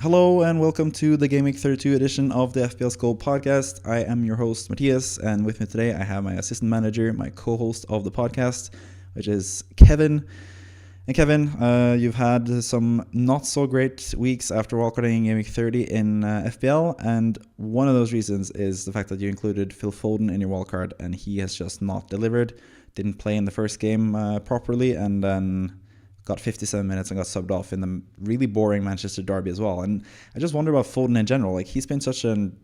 Hello and welcome to the GW32 edition of the FPL Scope podcast. I am your host Matthias, and with me today I have my assistant manager, my co-host of the podcast, which is Kevin. And Kevin, you've had some not so great weeks after wildcarding in week 30 in FPL, and one of those reasons is the fact that you included Phil Foden in your wildcard, and he has just not delivered. Didn't play in the first game properly, and then got 57 minutes and got subbed off in the really boring Manchester derby as well. And I just wonder about Foden in general. Like, he's been such an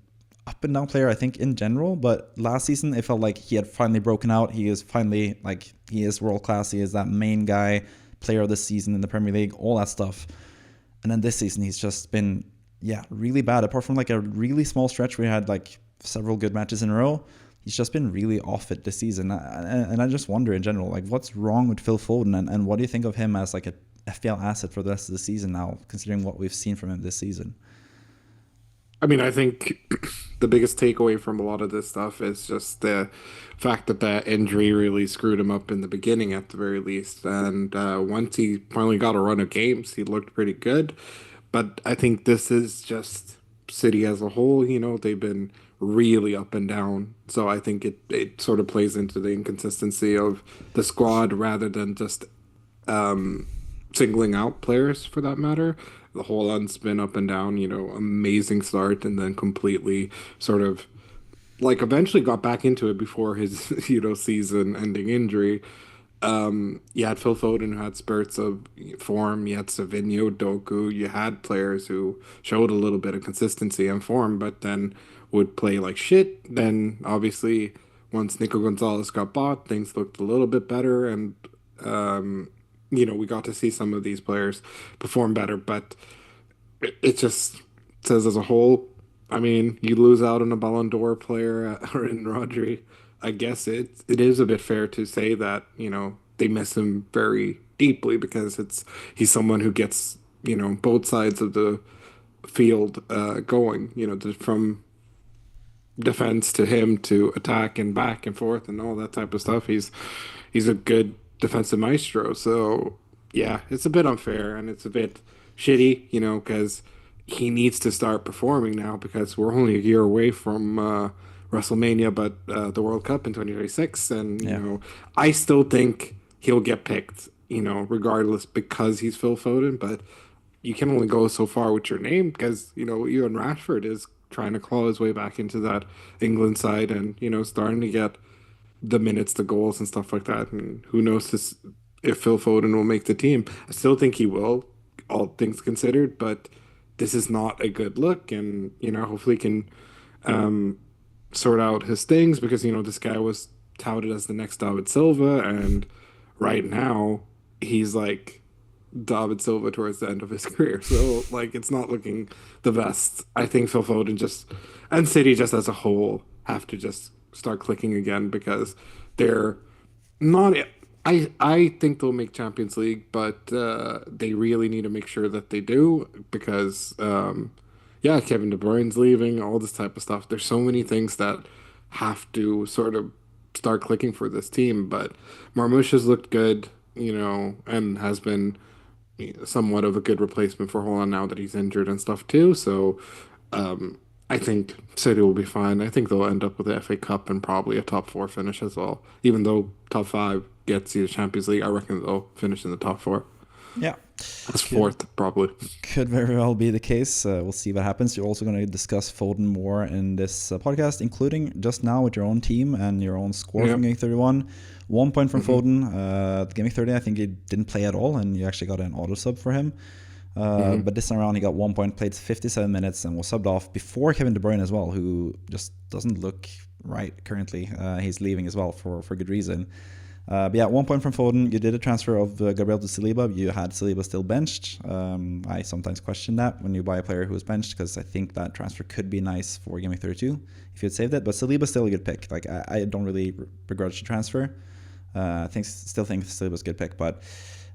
up and down player, I think, in general, but last season it felt like he had finally broken out. He is finally, like, he is world class. He is that main guy, player of the season in the Premier League, all that stuff. And then this season he's just been, really bad. Apart from like a really small stretch where he had like several good matches in a row, he's just been really off it this season. And I just wonder in general, like, what's wrong with Phil Foden, and what do you think of him as like a FPL asset for the rest of the season now, considering what we've seen from him this season? I mean, I think the biggest takeaway from a lot of this stuff is just the fact that that injury really screwed him up in the beginning, at the very least. And once he finally got a run of games, he looked pretty good. But I think this is just City as a whole. They've been really up and down. So I think it sort of plays into the inconsistency of the squad rather than just singling out players for that matter. The whole un's been up and down, amazing start and then completely sort of like eventually got back into it before his, season ending injury. You had Phil Foden who had spurts of form, you had Savinho, Doku, you had players who showed a little bit of consistency and form, but then would play like shit. Then obviously once Nico Gonzalez got bought, things looked a little bit better and we got to see some of these players perform better, but it just says as a whole, I mean, you lose out on a Ballon d'Or player or in Rodri. I guess it is a bit fair to say that, they miss him very deeply because he's someone who gets, both sides of the field going, from defense to him to attack and back and forth and all that type of stuff. He's a good defensive maestro. So yeah, it's a bit unfair and it's a bit shitty, because he needs to start performing now because we're only a year away from WrestleMania, but the World Cup in 2026, and Yeah. I still think he'll get picked, regardless because he's Phil Foden, but you can only go so far with your name because even Rashford is trying to claw his way back into that England side and starting to get the minutes, the goals, and stuff like that. And who knows if Phil Foden will make the team. I still think he will, all things considered, but this is not a good look. And, hopefully he can sort out his things because, this guy was touted as the next David Silva. And right now, he's like David Silva towards the end of his career. So, like, it's not looking the best. I think Phil Foden and City just as a whole have to just start clicking again because they're not. I think they'll make Champions League, but they really need to make sure that they do because Kevin De Bruyne's leaving, all this type of stuff. There's so many things that have to sort of start clicking for this team. But Marmoush has looked good, and has been somewhat of a good replacement for Holland now that he's injured and stuff too. So I think City will be fine. I think they'll end up with the FA Cup and probably a top four finish as well. Even though top five gets you the Champions League, I reckon they'll finish in the top four. Yeah. That's fourth, probably. Could very well be the case. We'll see what happens. You're also going to discuss Foden more in this podcast, including just now with your own team and your own score from Game 31. 1 point from Foden. The Game 30, I think he didn't play at all, and you actually got an auto sub for him. But this time around, he got 1 point, played 57 minutes, and was subbed off before Kevin De Bruyne as well, who just doesn't look right currently. He's leaving as well for good reason. But yeah, 1 point from Foden. You did a transfer of Gabriel to Saliba. You had Saliba still benched. I sometimes question that when you buy a player who is benched because I think that transfer could be nice for Game 32 if you had saved it. But Saliba's still a good pick. Like, I don't really begrudge the transfer. Still think Saliba's a good pick. But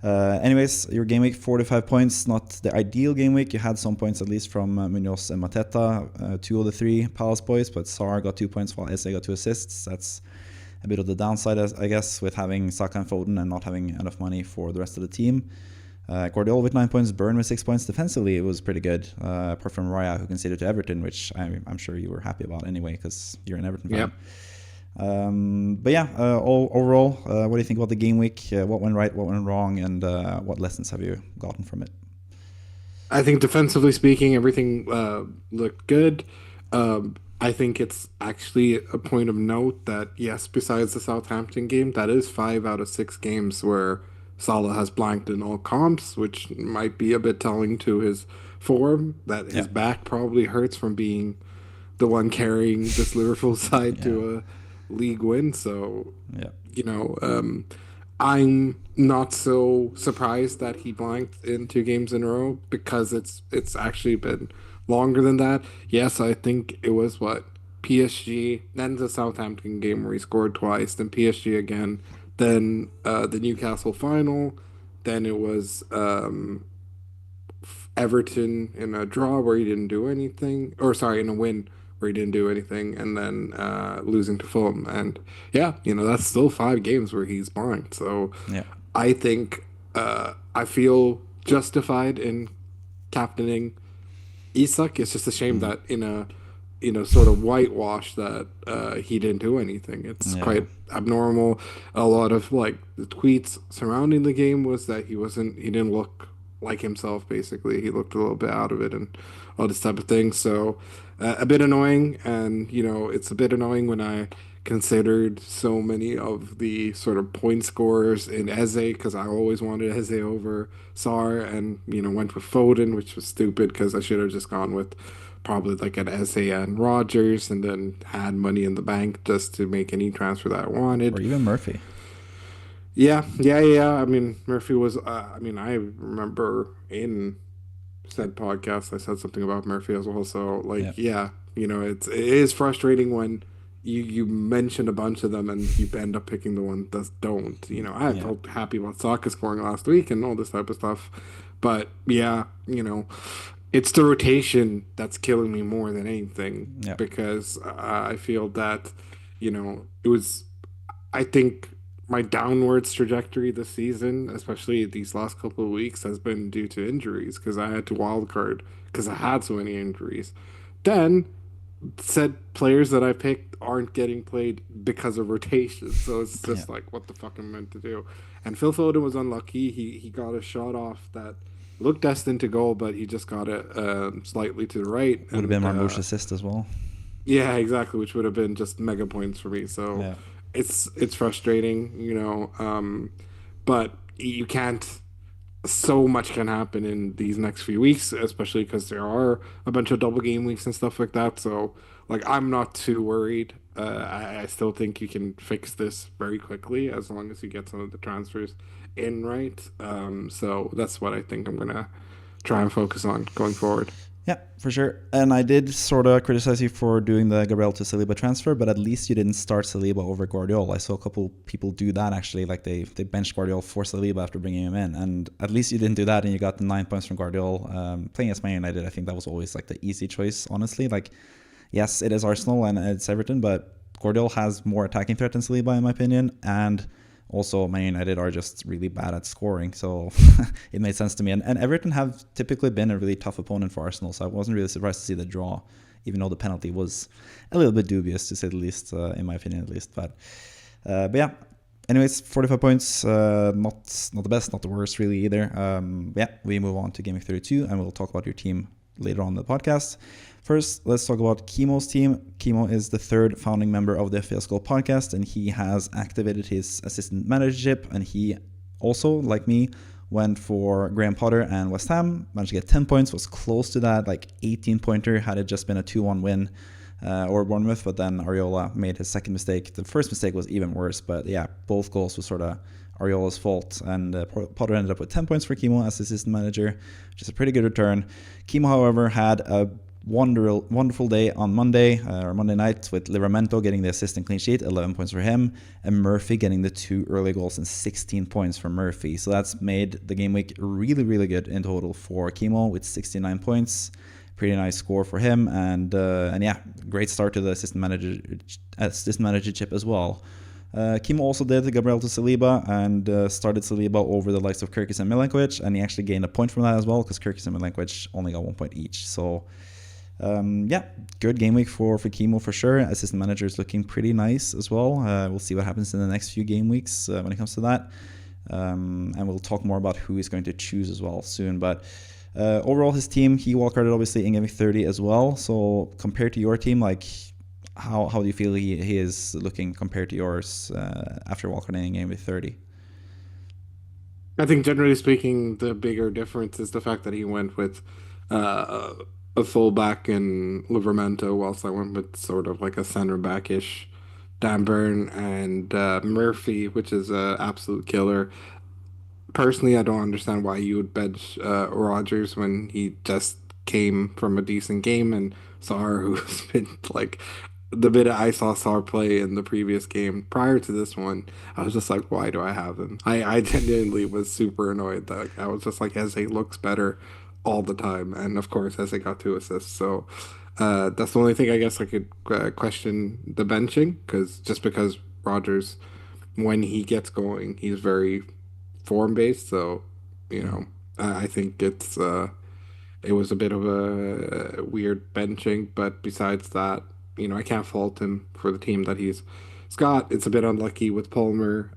anyways, your game week, 45 points. Not the ideal game week. You had some points at least from Munoz and Mateta, 2 of the 3 Palace boys. But Sarr got 2 points while Eze got 2 assists. That's a bit of the downside, I guess, with having Saka and Foden and not having enough money for the rest of the team. Guardiola with 9 points, Burn with 6 points. Defensively, it was pretty good, apart from Raya, who conceded to Everton, which I'm sure you were happy about anyway, because you're an Everton fan. Yep. But yeah, overall, what do you think about the game week? What went right, what went wrong, and what lessons have you gotten from it? I think defensively speaking, everything looked good. I think it's actually a point of note that, yes, besides the Southampton game, that is 5 out of 6 games where Salah has blanked in all comps, which might be a bit telling to his form, that his back probably hurts from being the one carrying this Liverpool side to a league win. So, you know, I'm not so surprised that he blanked in 2 games in a row, because it's actually been longer than that. Yes, I think it was PSG, then the Southampton game where he scored twice, then PSG again, then the Newcastle final, then it was Everton in a draw where he didn't do anything, or sorry, in a win where he didn't do anything, and then losing to Fulham. And yeah, that's still 5 games where he's blind. So I think I feel justified in captaining Isak. It's just a shame that in a sort of whitewash that he didn't do anything. It's quite abnormal. A lot of the tweets surrounding the game was that he didn't look like himself. Basically, he looked a little bit out of it and all this type of thing. So a bit annoying, and it's a bit annoying when I considered so many of the sort of point scorers in Eze, because I always wanted Eze over Sar, and went with Foden, which was stupid because I should have just gone with probably like an Eze and Rogers, and then had money in the bank just to make any transfer that I wanted. Or even Murphy. Yeah. I mean, Murphy was. I remember in said podcast I said something about Murphy as well. So it is frustrating when you mention a bunch of them and you end up picking the one that don't. I felt happy about Saka scoring last week and all this type of stuff, but it's the rotation that's killing me more than anything, because I feel that it was. I think my downwards trajectory this season, especially these last couple of weeks, has been due to injuries, because I had to wildcard because I had so many injuries. Then said players that I picked aren't getting played because of rotation. So it's just like, what the fuck am I meant to do? And Phil Foden was unlucky. He got a shot off that looked destined to goal, but he just got it slightly to the right. Would have been Marmouche assist as well. Yeah, exactly, which would have been just mega points for me. So it's frustrating, but you can't. So much can happen in these next few weeks, especially because there are a bunch of double game weeks and stuff like that. So, I'm not too worried. I still think you can fix this very quickly as long as you get some of the transfers in right. So that's what I think I'm gonna try and focus on going forward. Yeah, for sure. And I did sort of criticize you for doing the Gabriel to Saliba transfer, but at least you didn't start Saliba over Guardiola. I saw a couple people do that, actually. They benched Guardiola for Saliba after bringing him in. And at least you didn't do that, and you got the 9 points from Guardiola. Playing as Man United, I think that was always the easy choice, honestly. Yes, it is Arsenal and it's Everton, but Guardiola has more attacking threat than Saliba, in my opinion. And also, Man United are just really bad at scoring, so it made sense to me. And Everton have typically been a really tough opponent for Arsenal, so I wasn't really surprised to see the draw, even though the penalty was a little bit dubious, to say the least, in my opinion at least. But yeah, anyways, 45 points, not the best, not the worst really either. We move on to Game Week 32, and we'll talk about your team later on in the podcast. First, let's talk about Kimo's team. Kimo is the 3rd founding member of the FPL School podcast, and he has activated his assistant managership, and he also, like me, went for Graham Potter and West Ham, managed to get 10 points, was close to that, 18-pointer, had it just been a 2-1 win or Bournemouth, but then Areola made his second mistake. The first mistake was even worse, but yeah, both goals were sort of Areola's fault, and Potter ended up with 10 points for Kimo as assistant manager, which is a pretty good return. Kimo, however, had a wonderful day on Monday night, with Livramento getting the assist and clean sheet, 11 points for him, and Murphy getting the 2 early goals and 16 points for Murphy. So that's made the game week really, really good in total for Kimo with 69 points. Pretty nice score for him, and yeah, great start to the assistant managership as well. Kimo also did Gabriel to Saliba and started Saliba over the likes of Kirkis and Milenkovic, and he actually gained a point from that as well because Kirkis and Milenkovic only got 1 point each. So yeah, good game week for Kimo for sure. Assistant manager is looking pretty nice as well. We'll see what happens in the next few game weeks when it comes to that. And we'll talk more about who he's going to choose as well soon. But overall, his team, he wildcarded obviously in game week 30 as well. So compared to your team, like how do you feel he is looking compared to yours after wildcarding in game week 30? I think generally speaking, the bigger difference is the fact that he went with uh, a fullback in Livermento, whilst I went with sort of like a center back-ish Dan Burn and Murphy, which is an absolute killer. Personally, I don't understand why you would bench Rogers when he just came from a decent game, and Sarr, who's been like the bit I saw Sarr play in the previous game prior to this one, I was just like, why do I have him? I genuinely was super annoyed that I was just like, Eze looks better all the time, and of course, Eze got 2 assists, so that's the only thing I guess I could question the benching, because Rogers, when he gets going, he's very form based. So, you Mm. know, I think it was a bit of a weird benching, but besides that, I can't fault him for the team that he's got. It's a bit unlucky with Palmer,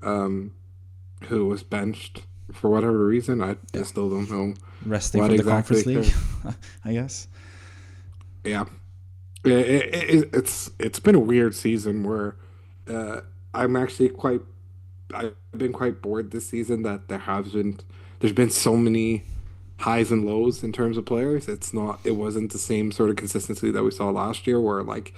who was benched for whatever reason. I Yeah, still don't know resting what from the exactly. Conference League, I guess. Yeah, it's been a weird season where uh, I'm actually quite I've been quite bored this season that there's been so many highs and lows in terms of players. It wasn't the same sort of consistency that we saw last year where like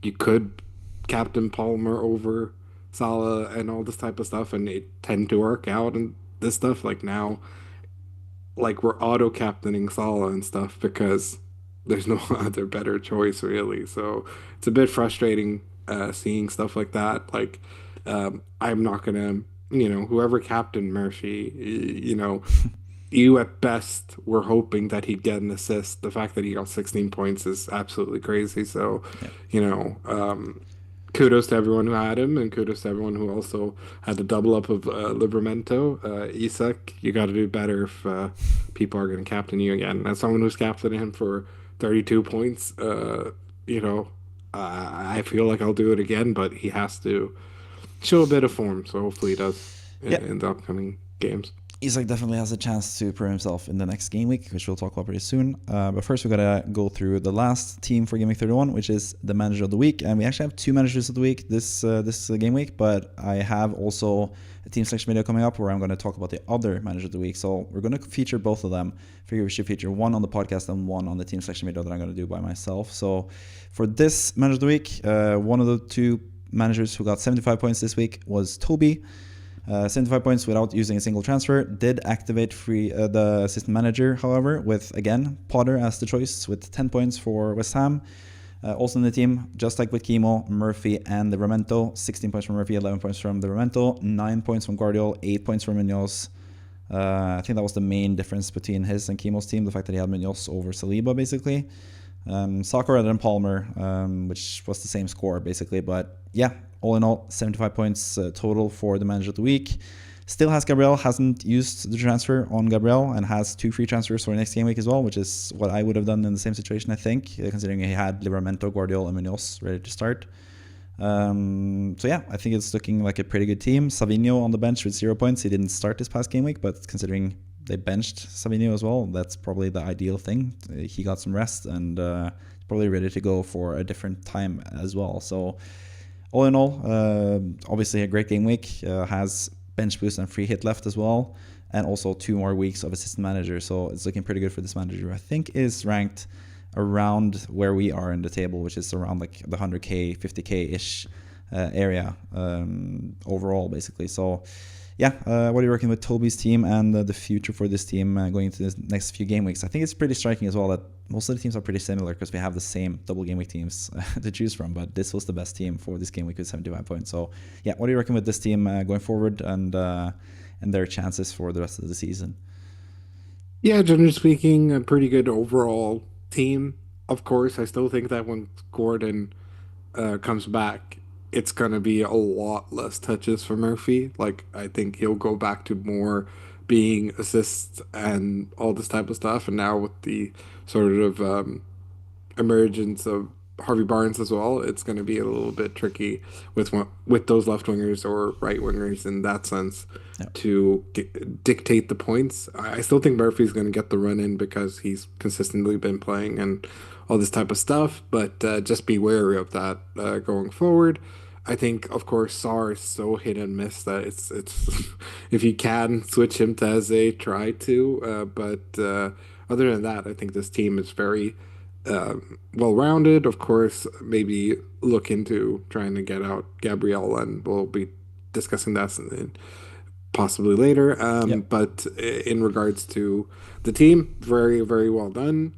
you could captain Palmer over Salah and all this type of stuff and it tend to work out and this stuff like now like we're auto captaining Salah and stuff because there's no other better choice really. So it's a bit frustrating seeing stuff like that. Like I'm not gonna, whoever captained Murphy, you at best were hoping that he'd get an assist. The fact that he got 16 points is absolutely crazy. So, Yeah. you know, um, kudos to everyone who had him, and kudos to everyone who also had the double up of Livramento. Isak, you got to do better if people are going to captain you again. As someone who's captaining him for 32 points, you know, I feel like I'll do it again, but he has to show a bit of form. So hopefully he does Yeah, in the upcoming games. Isak definitely has a chance to prove himself in the next game week, which we'll talk about pretty soon. But first, we gotta go through the last team for Game Week 31, which is the Manager of the Week. And we actually have 2 Managers of the Week this game week, but I have also a team selection video coming up where I'm going to talk about the other Manager of the Week. So we're going to feature both of them. I figure we should feature one on the podcast and one on the team selection video that I'm going to do by myself. So for this Manager of the Week, one of the 2 managers who got 75 points this week was Toby. 75 points without using a single transfer. Did activate the assistant manager, however, with, again, Potter as the choice with 10 points for West Ham. Also in the team, just like with Kimo, Murphy and the Livramento. 16 points from Murphy, 11 points from the Livramento, 9 points from Guardiola, 8 points from Munoz. I think that was the main difference between his and Kimo's team, the fact that he had Munoz over Saliba, basically. Soccer rather than Palmer, which was the same score, basically. But yeah, all in all, 75 points total for the Manager of the Week. Still has Gabriel, hasn't used the transfer on Gabriel, and has 2 free transfers for next game week as well, which is what I would have done in the same situation, I think, considering he had Livramento, Guardiola, and Munoz ready to start. So yeah, I think it's looking like a pretty good team. Savinho on the bench with 0 points. He didn't start this past game week, but considering they benched Savinho as well, that's probably the ideal thing. He got some rest and probably ready to go for a different time as well. So all in all, obviously a great game week. Has bench boost and free hit left as well, and also 2 more weeks of assistant manager. So it's looking pretty good for this manager. I think is ranked around where we are in the table, which is around like the 100k, 50k ish area overall, basically. So yeah, what are you working with Toby's team and the future for this team going into the next few game weeks? I think it's pretty striking as well that most of the teams are pretty similar because we have the same double game week teams to choose from, but this was the best team for this game week with 75 points. So yeah, what are you working with this team going forward and their chances for the rest of the season? Yeah, generally speaking, a pretty good overall team. Of course, I still think that when Gordon comes back, it's going to be a lot less touches for Murphy. Like, I think he'll go back to more being assists and all this type of stuff. And now with the sort of emergence of Harvey Barnes as well, it's going to be a little bit tricky with those left wingers or right wingers in that sense Yeah. to dictate the points. I still think Murphy's going to get the run in because he's consistently been playing and all this type of stuff, but just be wary of that going forward. I think, of course, Sar is so hit and miss that it's if you can switch him to Eze, try to. But other than that, I think this team is very well rounded. Of course, maybe look into trying to get out Gabriel, and we'll be discussing that possibly later. Yep. But in regards to the team, very, very well done.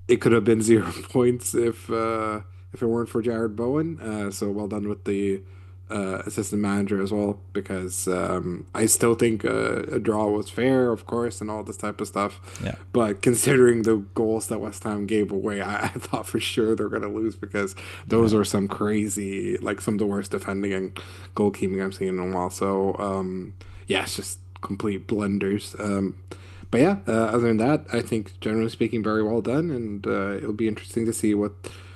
It could have been 0 points if it weren't for Jared Bowen. So well done with the assistant manager as well, because I still think a draw was fair, of course, and all this type of stuff. Yeah. But considering the goals that West Ham gave away, I thought for sure they're going to lose because those Yeah. are some crazy, like some of the worst defending and goalkeeping I've seen in a while. So yeah, it's just complete blunders. But yeah, other than that, I think generally speaking, very well done, and it'll be interesting to see what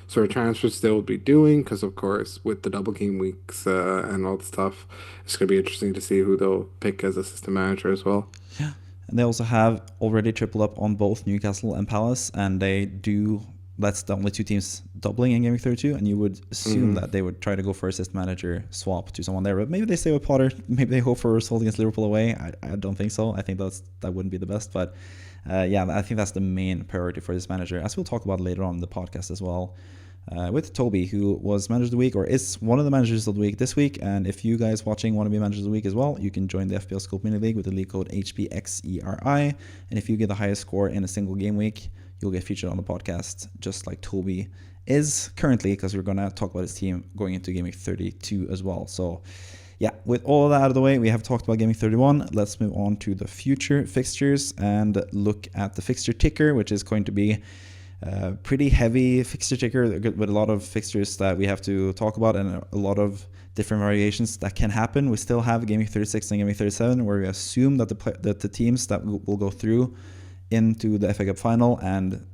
sort of transfers they'll be doing, because of course with the double game weeks and all the stuff, it's going to be interesting to see who they'll pick as assistant manager as well. Yeah. And they also have already tripled up on both Newcastle and Palace, and they do. That's the only two teams doubling in Game Week 32, and you would assume that they would try to go for assist manager swap to someone there. But maybe they stay with Potter. Maybe they hope for a result against Liverpool away. I don't think so. I think that wouldn't be the best. But yeah, I think that's the main priority for this manager, as we'll talk about later on in the podcast as well. With Toby, who was manager of the week, or is one of the managers of the week this week. And if you guys watching want to be managers of the week as well, you can join the FPL Scope Mini League with the league code hpxeri. And if you get the highest score in a single game week, you'll get featured on the podcast, just like Toby is currently, because we're going to talk about his team going into Game Week 32 as well. So yeah, with all of that out of the way, we have talked about Game Week 31. Let's move on to the future fixtures and look at the fixture ticker, which is going to be pretty heavy fixture ticker with a lot of fixtures that we have to talk about and a lot of different variations that can happen. We still have Game Week 36 and Game Week 37, where we assume that the teams that will go through into the FA Cup final and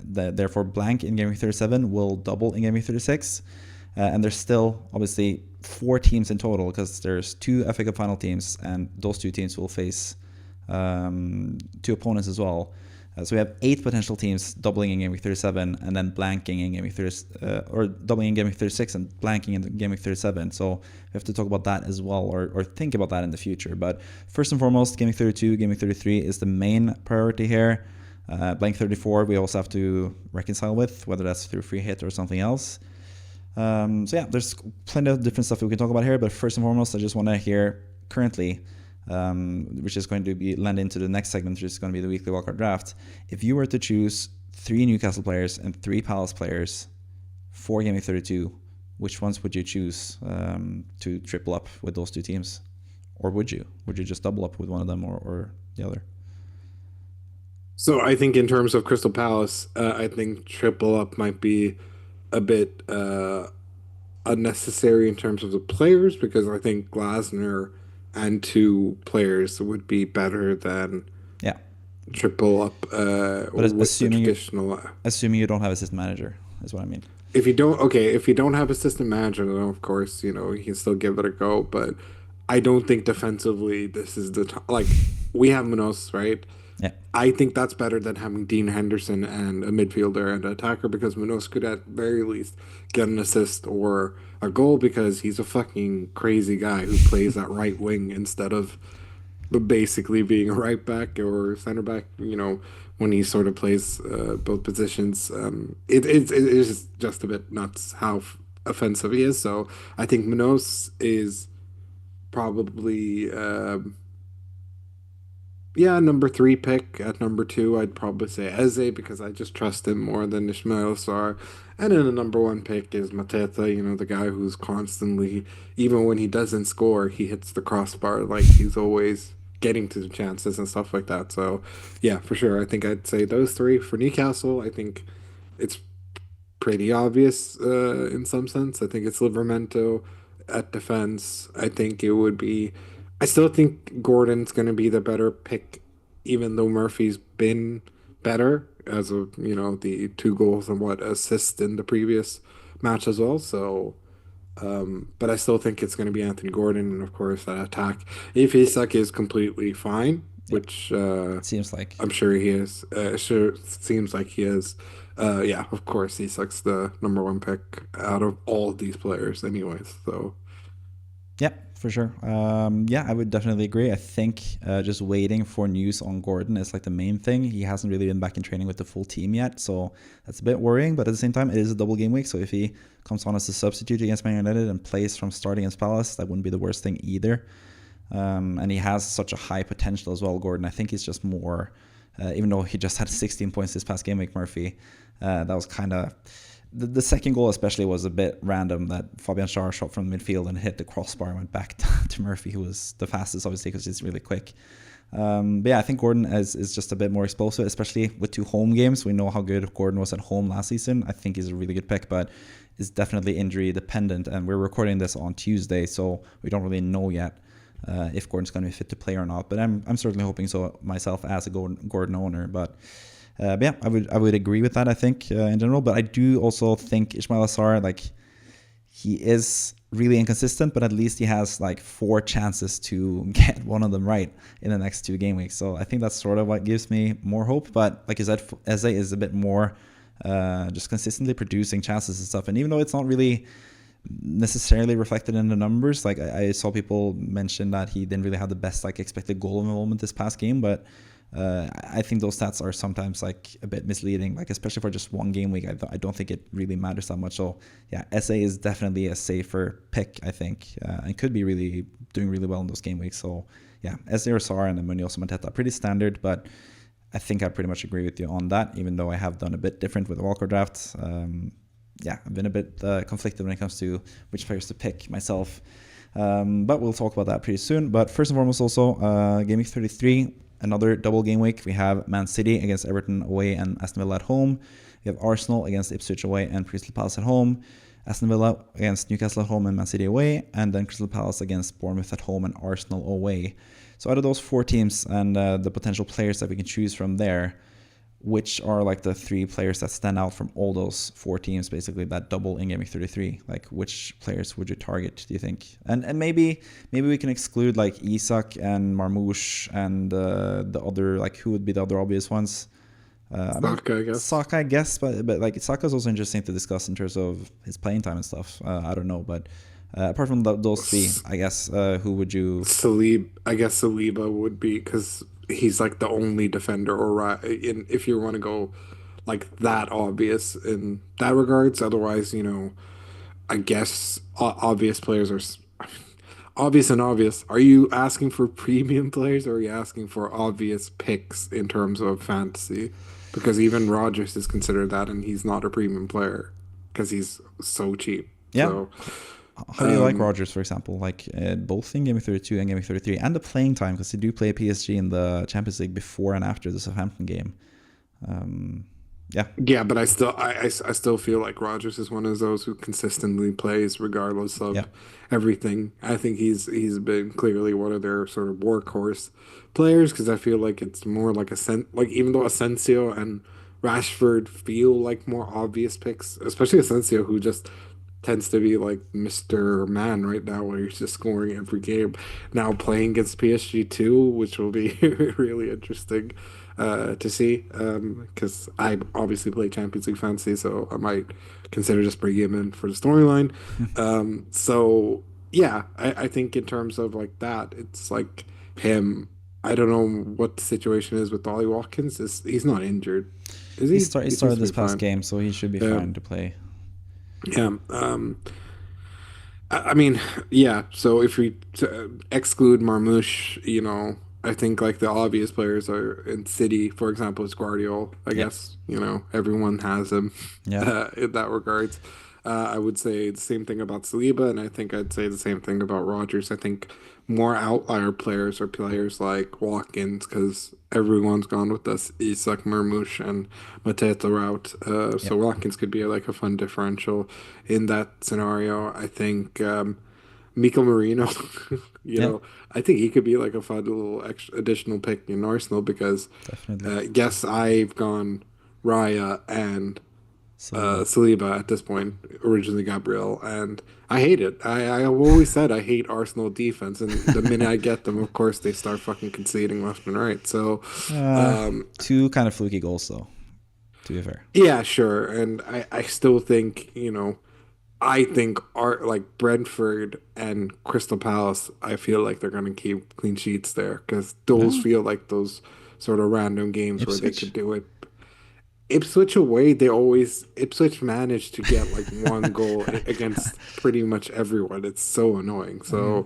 therefore blank in Game Week 37 will double in Game Week 36. And there's still obviously 4 teams in total, because there's 2 FA Cup final teams, and those 2 teams will face 2 opponents as well. So we have 8 potential teams doubling in Game Week 37 and then blanking in Game Week 30, or doubling in Game Week 36 and blanking in Game Week 37. So we have to talk about that as well, or think about that in the future. But first and foremost, Game Week 32, Game Week 33 is the main priority here. Blank 34, we also have to reconcile with, whether that's through free hit or something else. So yeah, there's plenty of different stuff we can talk about here. But first and foremost, I just want to hear currently, which is going to be land into the next segment, which is going to be the weekly wildcard draft. If you were to choose 3 Newcastle players and 3 Palace players for Game Week 32, which ones would you choose to triple up with those 2 teams? Or would you? Would you just double up with one of them or the other? So I think in terms of Crystal Palace, I think triple up might be a bit unnecessary in terms of the players, because I think Glasner and 2 players would be better than Yeah. triple up But with the traditional. assuming you don't have assistant manager is what I mean. If you don't have assistant manager, then of course, you can still give it a go. But I don't think defensively this is the time. Like, we have Munoz, right? Yeah. I think that's better than having Dean Henderson and a midfielder and an attacker, because Munoz could at very least get an assist or a goal, because he's a fucking crazy guy who plays at right wing instead of basically being a right back or center back, when he sort of plays both positions. It is just a bit nuts how offensive he is. So I think Munoz is probably. Yeah, number 3 pick. At number 2, I'd probably say Eze, because I just trust him more than Ismail Sarr. And then the number 1 pick is Mateta, the guy who's constantly, even when he doesn't score, he hits the crossbar. Like, he's always getting to the chances and stuff like that. So, yeah, for sure. I think I'd say those 3. For Newcastle, I think it's pretty obvious in some sense. I think it's Livermento at defense. I think it would be. I still think Gordon's going to be the better pick, even though Murphy's been better as of the 2 goals and what assist in the previous match as well. So, but I still think it's going to be Anthony Gordon, and of course that attack. If Isak is completely fine, Yeah, which it seems like. I'm sure he is. Sure, seems like he is. Yeah, of course, Isak's the number one pick out of all of these players, anyways. So Yeah, for sure. Yeah, I would definitely agree. I think just waiting for news on Gordon is like the main thing. He hasn't really been back in training with the full team yet, so that's a bit worrying. But at the same time, it is a double game week, so if he comes on as a substitute against Man United and plays from start against Palace, that wouldn't be the worst thing either. And he has such a high potential as well, Gordon. I think he's just more, even though he just had 16 points this past game week, Murphy, that was kind of the second goal especially was a bit random, that Fabian Schär shot from midfield and hit the crossbar and went back to Murphy, who was the fastest, obviously, because he's really quick. But yeah, I think Gordon is just a bit more explosive, especially with 2 home games. We know how good Gordon was at home last season. I think he's a really good pick, but is definitely injury dependent. And we're recording this on Tuesday, so we don't really know yet if Gordon's going to be fit to play or not. But I'm certainly hoping so myself as a Gordon owner. But yeah, I would agree with that, I think, in general. But I do also think Ismail Assar, like, he is really inconsistent, but at least he has like 4 chances to get one of them right in the next 2 game weeks. So I think that's sort of what gives me more hope. But like you said, Eze is a bit more just consistently producing chances and stuff. And even though it's not really necessarily reflected in the numbers, like I saw people mention that he didn't really have the best like expected goal involvement this past game, but I think those stats are sometimes like a bit misleading, like especially for just 1 game week. I don't think it really matters that much. So yeah, SA is definitely a safer pick, I think, and could be really doing really well in those game weeks. So yeah, SA or SAR and then Munoz Mateta, pretty standard, but I think I pretty much agree with you on that, even though I have done a bit different with the Wildcard draft. Yeah, I've been a bit conflicted when it comes to which players to pick myself. But we'll talk about that pretty soon. But first and foremost, also, Game Week 33, another double game week. We have Man City against Everton away and Aston Villa at home. We have Arsenal against Ipswich away and Crystal Palace at home. Aston Villa against Newcastle at home and Man City away. And then Crystal Palace against Bournemouth at home and Arsenal away. So out of those 4 teams and the potential players that we can choose from there, which are like the 3 players that stand out from all those 4 teams, basically that double in Game Week 33? Like, which players would you target, do you think? And maybe we can exclude like Isak and Marmoush and the other, like, who would be the other obvious ones? Saka, I guess. Saka, I guess, but like Saka's also interesting to discuss in terms of his playing time and stuff. I don't know, but apart from those 3, I guess, who would you? I guess Saliba would be, because he's like the only defender, or if you want to go like that obvious in that regards. Otherwise, I guess obvious players are obvious and obvious. Are you asking for premium players, or are you asking for obvious picks in terms of fantasy? Because even Rodgers is considered that, and he's not a premium player because he's so cheap. Yeah. So, how do you like Rodgers, for example? Like both in Game Week 32 and Game Week 33, and the playing time, because they do play PSG in the Champions League before and after the Southampton game. Yeah, but I still feel like Rodgers is one of those who consistently plays regardless of everything. I think he's been clearly one of their sort of workhorse players, because I feel like it's more like like, even though Asensio and Rashford feel like more obvious picks, especially Asensio, who just tends to be like Mr. Man right now, where he's just scoring every game. Now playing against PSG too, which will be really interesting to see, because I obviously play Champions League fantasy, so I might consider just bringing him in for the storyline. So yeah, I think in terms of like that, it's like him. I don't know what the situation is with Ollie Watkins. He's not injured, is he? He started this past game, so he should be fine to play. Yeah. I mean, yeah. So if we exclude Marmoush, I think like the obvious players are in City, for example, is Guardiola. I guess everyone has him Yeah. in that regards. I would say the same thing about Saliba, and I think I'd say the same thing about Rogers. I think more outlier players are players like Watkins because everyone's gone with this Isak Marmoush and Mateta route. Yep. So Watkins could be like a fun differential in that scenario. I think Miko Marino, Yeah, I think he could be like a fun little extra additional pick in Arsenal because definitely. yes, I've gone Raya and Saliba. Saliba at this point, originally Gabriel, and I hate it. I've always said I hate Arsenal defense, and the minute I get them, of course, they start fucking conceding left and right. So, Uh, um, Two kind of fluky goals, though, to be fair. yeah, sure. And I still think, I think art like Brentford and Crystal Palace, I feel like they're going to keep clean sheets there because those Yeah, feel like those sort of random games where they Ipswich. could do it. Ipswich away, Ipswich managed to get like one goal against pretty much everyone. It's so annoying. Yeah,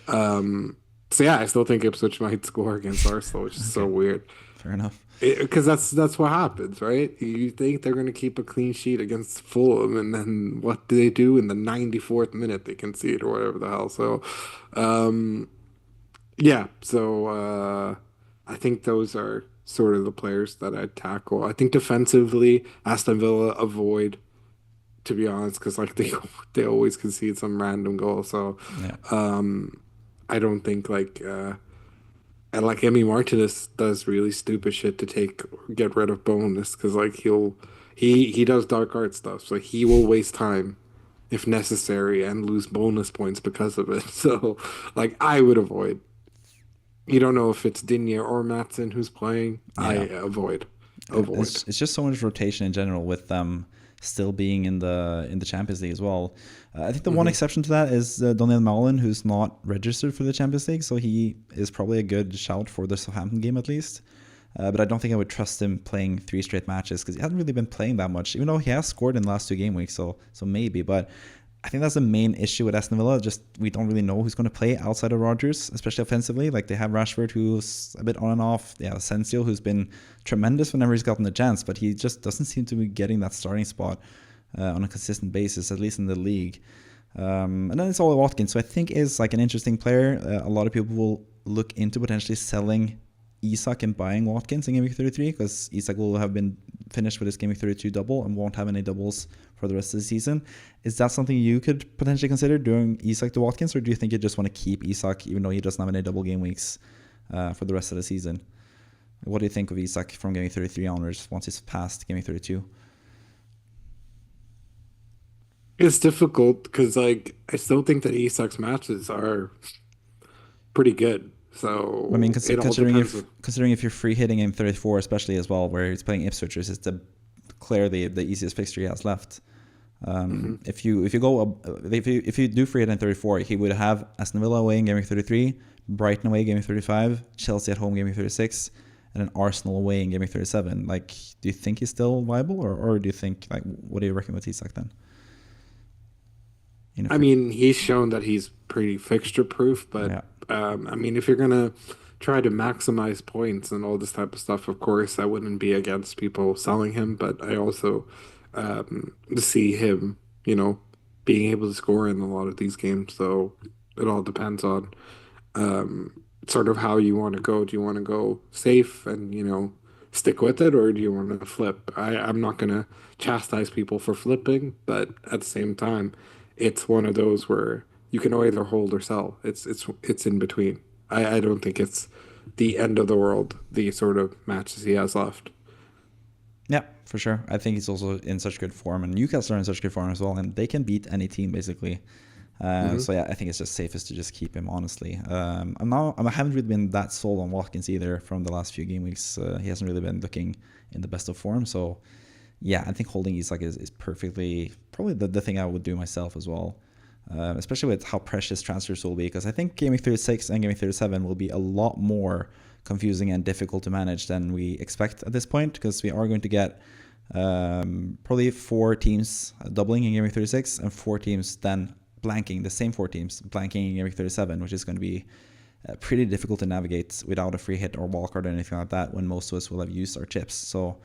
Um, so yeah, I still think Ipswich might score against Arsenal, which is so okay, weird. fair enough. Because that's what happens, right? You think they're going to keep a clean sheet against Fulham, and then what do they do in the 94th minute? They concede or whatever the hell. So, um, yeah, I think those are sort of the players that I'd tackle. I think defensively, Aston Villa avoid, to be honest, because like they always concede some random goal. So Yeah, um, I don't think and like Emi Martinez does really stupid shit to get rid of bonus because like he does dark art stuff, so he will waste time if necessary and lose bonus points because of it. So like I would avoid. You don't know if it's Digne or Matson who's playing. I yeah. avoid. Yeah, Avoid. it's just so much rotation in general with them still being in the Champions League as well. I think the one Hmm. exception to that is Daniel Malen, who's not registered for the Champions League, so he is probably a good shout for the Southampton game at least. But I don't think I would trust him playing 3 straight matches because he hasn't really been playing that much, even though he has scored in the last 2 game weeks. So maybe, but I think that's the main issue with Aston Villa. Just we don't really know who's going to play outside of Rodgers, especially offensively. Like they have Rashford, who's a bit on and off. They have Asensio, who's been tremendous whenever he's gotten the chance, but he just doesn't seem to be getting that starting spot on a consistent basis, at least in the league. And then it's all Watkins, so I think is like an interesting player. A lot of people will look into potentially selling Isak and buying Watkins in Game Week 33 because Isak will have been finished with his Game Week 32 double and won't have any doubles for the rest of the season. Is that something you could potentially consider doing Isak to Watkins, or do you think you just want to keep Isak even though he doesn't have any double game weeks for the rest of the season? What do you think of Isak from Game Week 33 onwards once he's past Game Week 32? It's difficult because like I still think that Isak's matches are pretty good. I mean, So it all depends. considering if you're free hitting in 34, especially as well, where he's playing Ipswich, which is clearly the easiest fixture he has left. Mhm. If you do free hit in 34, he would have Aston Villa away in Game Week 33, Brighton away in Game Week 35, Chelsea at home Game Week 36, and then Arsenal away in Game Week 37. Like, do you think he's still viable, or do you think like what do you reckon with Isak then? You know, I mean, he's shown that he's pretty fixture proof, but yeah, I mean, if you're gonna try to maximize points and all this type of stuff, of course, I wouldn't be against people selling him, but I also see him, being able to score in a lot of these games. So it all depends on sort of how you want to go. Do you want to go safe and, stick with it, or do you want to flip? I'm not going to chastise people for flipping, but at the same time, it's one of those where you can either hold or sell. It's in between. I don't think it's the end of the world, the sort of matches he has left. yeah, for sure. I think he's also in such good form, and Newcastle are in such good form as well, and they can beat any team basically. Hmm. So yeah, I think it's just safest to just keep him. Honestly, I haven't really been that sold on Watkins either from the last few game weeks. He hasn't really been looking in the best of form. So yeah, I think holding Isak is perfectly probably the thing I would do myself as well. Especially with how precious transfers will be, because I think Game Week 36 and Game Week 37 will be a lot more confusing and difficult to manage than we expect at this point, because we are going to get probably 4 teams doubling in Game Week 36 and 4 teams then blanking, the same 4 teams blanking in Game Week 37, which is going to be pretty difficult to navigate without a free hit or wildcard or anything like that when most of us will have used our chips. So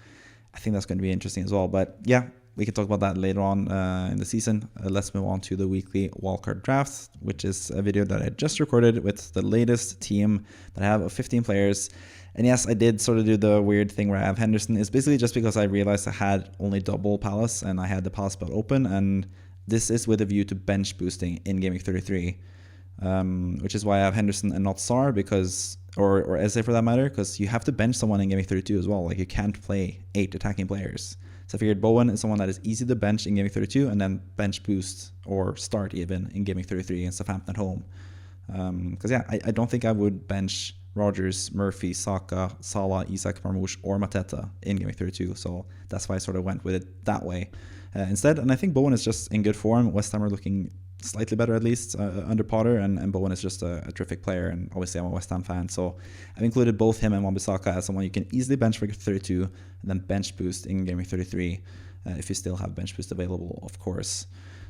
I think that's going to be interesting as well. But yeah, we can talk about that later on in the season. Let's move on to the weekly wildcard draft, which is a video that I just recorded with the latest team that I have of 15 players. And yes, I did sort of do the weird thing where I have Henderson. It's basically just because I realized I had only double Palace and I had the Palace spot open. And this is with a view to bench boosting in Game Week 33, which is why I have Henderson and not Sar, because or Eze for that matter, because you have to bench someone in Game Week 32 as well. Like, you can't play 8 attacking players. So I figured Bowen is someone that is easy to bench in Game Week 32 and then bench boost or start even in Game Week 33 against Southampton at home. Because I don't think I would bench Rodgers, Murphy, Saka, Salah, Isak, Marmoush, or Mateta in Game Week 32. So that's why I sort of went with it that way instead. And I think Bowen is just in good form. West Ham are looking slightly better, at least, under Potter, and Bowen is just a terrific player. And obviously, I'm a West Ham fan, so I've included both him and Wan-Bissaka as someone you can easily bench for 32 and then bench boost in Game Week 33 if you still have bench boost available, of course.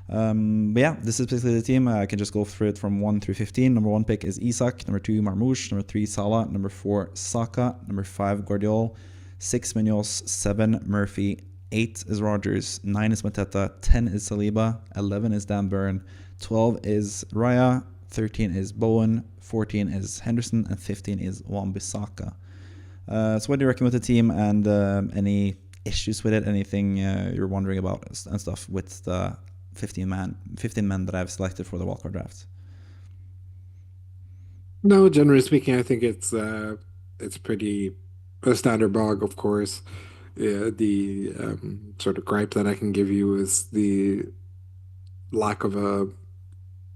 But yeah, this is basically the team. I can just go through it from 1 through 15. Number 1 pick is Isak. Number 2, Marmoush. Number 3, Salah. Number 4, Saka. Number 5, Guardiola. 6, Munoz. 7, Murphy. 8 is Rodgers. 9 is Mateta. 10 is Saliba. 11 is Dan Burn. 12 is Raya. 13 is Bowen. 14 is Henderson. And 15 is Wan-Bissaka. So what do you reckon with the team, and any issues with it? Anything you're wondering about and stuff with the 15 men that I've selected for the wildcard draft? No, generally speaking, I think it's pretty a standard bog, of course. Yeah, the sort of gripe that I can give you is the lack of a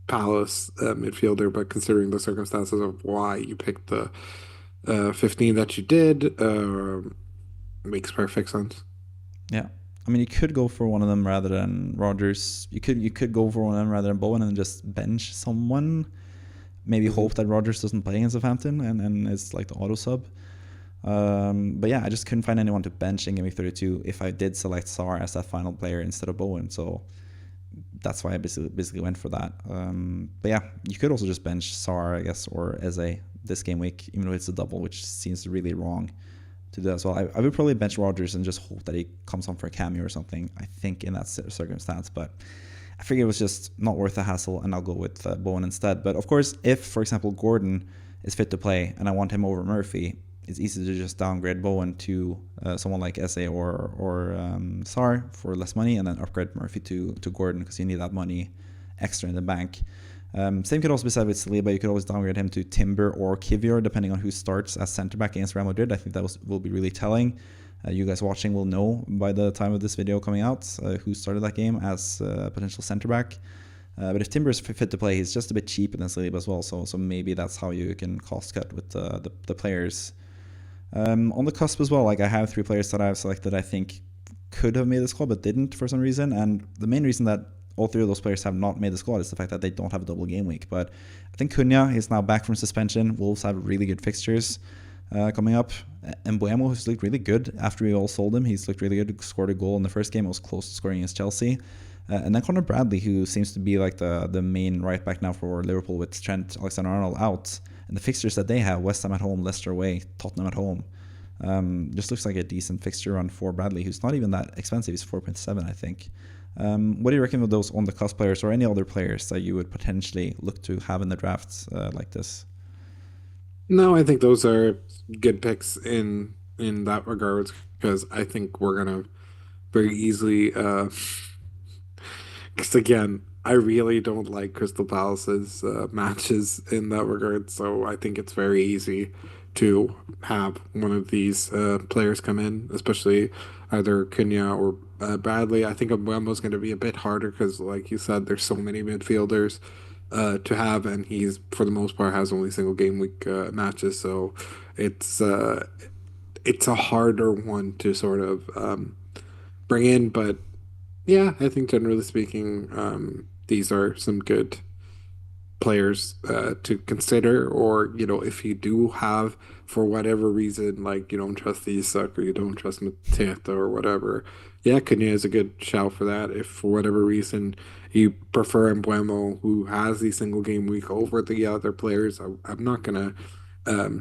Palace midfielder, but considering the circumstances of why you picked the 15 that you did, makes perfect sense. Yeah. I mean, you could go for one of them rather than Rodgers. You could go for one of them rather than Bowen and just bench someone. Maybe hope that Rodgers doesn't play against Southampton and it's like the auto sub. But yeah, I just couldn't find anyone to bench in Game Week 32 if I did select Sar as that final player instead of Bowen. So that's why I basically went for that. But yeah, you could also just bench Sar, I guess, or Eze this game week, even though it's a double, which seems really wrong to do as well. I would probably bench Rodgers and just hope that he comes on for a cameo or something, I think, in that circumstance. But I figured it was just not worth the hassle, and I'll go with Bowen instead. But of course, if, for example, Gordon is fit to play and I want him over Murphy, it's easy to just downgrade Bowen to someone like Eze or Sar for less money, and then upgrade Murphy to Gordon, because you need that money extra in the bank. Same could also be said with Saliba. You could always downgrade him to Timber or Kivior, depending on who starts as centre back against Real Madrid. I think that will be really telling. You guys watching will know by the time of this video coming out who started that game as potential centre back. But if Timber is fit to play, he's just a bit cheaper than Saliba as well. So maybe that's how you can cost cut with the players. On the cusp as well, like, I have 3 players that I've selected I think could have made the squad but didn't for some reason. And the main reason that all 3 of those players have not made the squad is the fact that they don't have a double game week. But I think Cunha is now back from suspension. Wolves have really good fixtures coming up. Mbuemo has looked really good after we all sold him. He's looked really good. Scored a goal in the first game. It was close to scoring against Chelsea. And then Conor Bradley, who seems to be like the main right back now for Liverpool with Trent Alexander-Arnold out. And the fixtures that they have, West Ham at home, Leicester away, Tottenham at home, just looks like a decent fixture run for Bradley, who's not even that expensive. He's 4.7, I think. What do you reckon with those on the cusp players, or any other players that you would potentially look to have in the drafts like this? No, I think those are good picks in that regards, because I think we're gonna very easily because again, I really don't like Crystal Palace's matches in that regard, so I think it's very easy to have one of these players come in, especially either Cunha or Bradley. I think Mbeumo's going to be a bit harder because, like you said, there's so many midfielders to have, and he's for the most part has only single game week matches, so it's uh, it's a harder one to sort of bring in. But yeah, I think generally speaking, these are some good players to consider. Or, if you do have, for whatever reason, like you don't trust the Isak or you don't trust Mateta or whatever, yeah, Cunha is a good shout for that. If for whatever reason you prefer Embuemo, who has the single game week, over the other players, I'm not gonna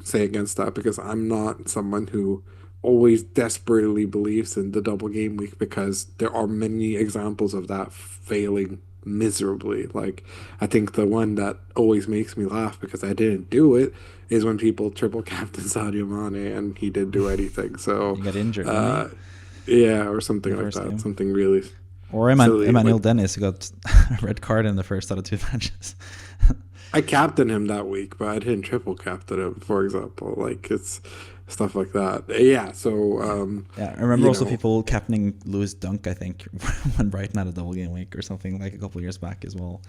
say against that, because I'm not someone who always desperately believes in the double game week because there are many examples of that failing miserably. Like, I think the one that always makes me laugh because I didn't do it is when people triple captain Sadio Mane and he didn't do anything. So, He got injured, didn't he? uh, yeah, or In the something like first that. game. Something really Or silly. Emmanuel Like, Dennis, who got a red card in the first out of two matches. I captained him that week, but I didn't triple captain him, for example. Like, it's stuff like that. Yeah, so, Yeah. Yeah, I remember you also know, people captaining Lewis Dunk, I think, when Brighton had a double game week or something like a couple of years back as well.